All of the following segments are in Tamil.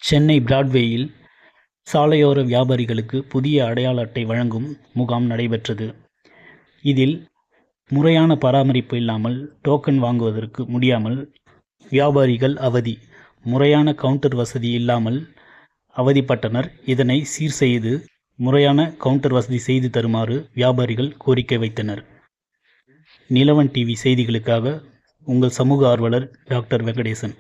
சென்னை பிராட்வேயில் சாலையோர வியாபாரிகளுக்கு புதிய அடையாள அட்டை வழங்கும் முகாம் நடைபெற்றது. இதில் முறையான பராமரிப்பு இல்லாமல் டோக்கன் வாங்குவதற்கு முடியாமல் வியாபாரிகள் அவதி. முறையான கவுண்டர் வசதி இல்லாமல் அவதிப்பட்டனர். இதனை சீர் செய்து முறையான கவுண்டர் வசதி செய்து தருமாறு வியாபாரிகள் கோரிக்கை வைத்தனர். நிலவன் டிவி செய்திகளுக்காக உங்கள் சமூக ஆர்வலர் டாக்டர் வெங்கடேசன்.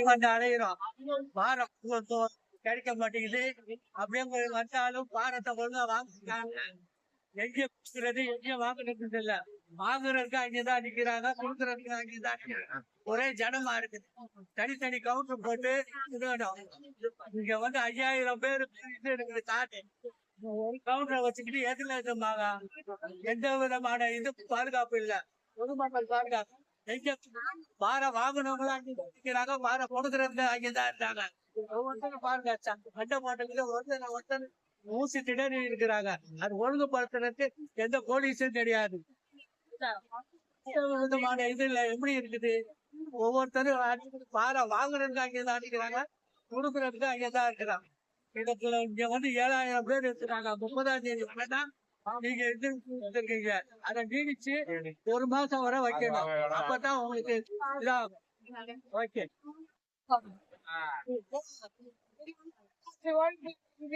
வந்து அடையிறோம். பாரம் கிடைக்க மாட்டேங்குது. அப்படியே வந்தாலும் பாரத்தை ஒழுங்கா வாங்கிக்கிறாங்க. எங்க பேசுறது எங்க வாங்குறது இல்ல. வாங்குறதுக்கு அங்கேதான் நிக்கிறாங்க, கொடுக்கறதுக்கு அங்கேதான் நிக்கிறாங்க. ஒரே ஜனமா இருக்குது. தனித்தனி கவுண்டர் போட்டு இங்க வந்து 5000 பேரு இது இருக்குது காட்டு. ஒரு கவுண்டரை வச்சுக்கிட்டு எதுல இருந்தோமாங்க. எந்த விதமான இது பாதுகாப்பு இல்ல. பொதுமக்கள் பாதுகாப்பு எங்க பாரம் வாங்கினவங்களா அங்க பாரம் கொடுக்கறது அங்கேதான் இருந்தாங்க. ஒவ்வொருத்தரும் பாருங்க சண்டை போட்டதுல ஒருத்தர் ஊசி திடறி இருக்கிறாங்க. அது ஒழுங்குபடுத்துறதுக்கு எந்த போலீஸும் கிடையாது. விதமான இது இல்ல. எப்படி இருக்குது, ஒவ்வொருத்தரும் பாரம் வாங்குறதுக்கு அங்கேதான் அடிக்கிறாங்க, கொடுக்கறதுக்கு அங்கேதான் இருக்கிறாங்க. இடத்துல இங்க வந்து 7000 பேர் இருக்கிறாங்க. 30ஆம் தேதி வேணா நீங்க இருக்கீங்க. அதை நீடிச்சு 1 மாசம் வரை வைக்கணும். அப்பதான் உங்களுக்கு இதாகும். ஓகே.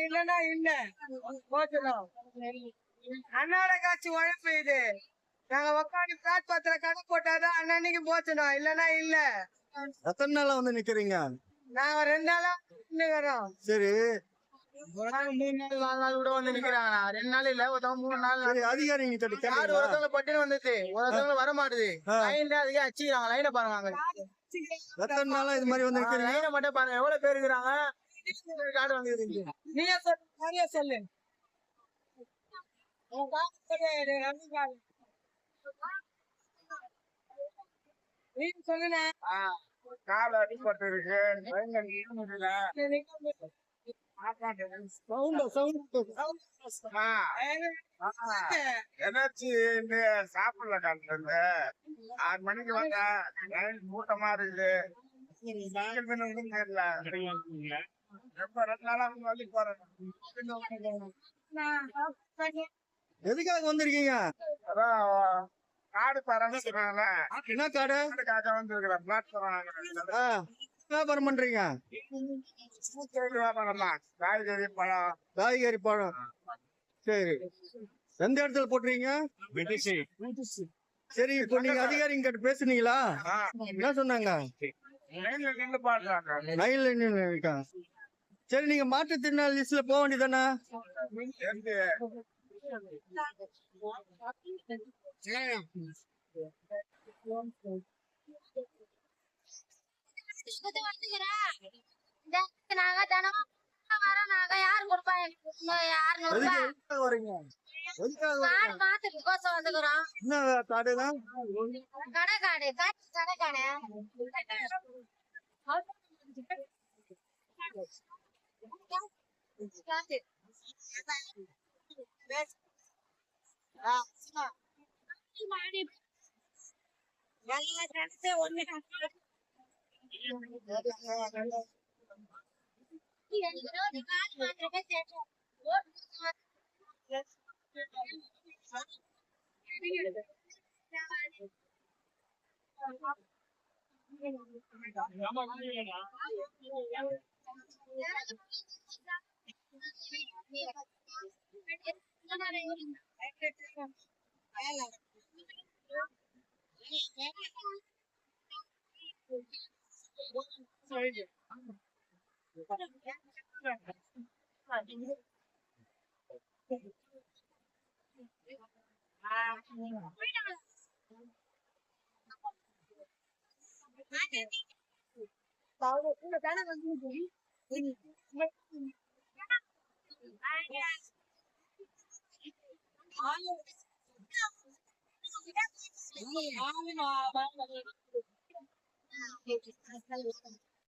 இல்லன்னா இல்ல போச்சணும். அன்னாட காட்சி உழைப்பு இது. நாங்க உக்காந்து பிளாட் பத்திர கடை போட்டாதான் அன்னன்னைக்கு போச்சணும். இல்லன்னா இல்ல. எத்தனை நாளா வந்து நிக்கிறீங்க? நாங்க 2 நாளா வரோம். சரி, 3 நாள் 4 நாள் கூட வந்து நிக்கிறாங்க. 2 நாள் இல்ல, ஒருத்தவங்க 3 நாள். சரி, அதிகாரிங்க கிட்ட யாரு ஒருத்தவங்க பட்டுன்னு வந்துச்சு, ஒருத்தவங்க வர மாட்டுது. லைன்ல அதிகம் அடிச்சுக்கிறாங்க. லைனை பாருங்க. எத்தனை நாளா இது மாதிரி வந்து நிக்கிறீங்க? லைனை மட்டும் பாருங்க, எவ்வளவு பேர் இருக்கிறாங்க. காடு வந்துருக்கு. நீயே சொல்லு, நிறைய சொல்லு. நீ சொல்லுண்ணே. கால அடிப்பட்டு இருக்கு. சாப்பிடல காலத்துல 6 மணிக்கு வந்தா கூட்டமா இருக்குது. எதுக்காக வந்திருக்கீங்க? காடு தராங்க. என்ன காடு? வந்துருக்கிறேன். வியாபாரம் பண்றீங்க? காய்கறி பழம். காய்கறி பழம். சரி, எந்த இடத்துல போட்டுறீங்க? சரி, இப்போ நீங்க அதிகாரிங்க கிட்ட பேசுனீங்களா? என்ன சொன்னாங்க? ரயில்ல நின்னு இருக்காங்க. சரி, நீங்க மாற்றுத்திறனாளி லிஸ்ட்ல போக வேண்டியதானே? என்ன காடுதான்? ஆமா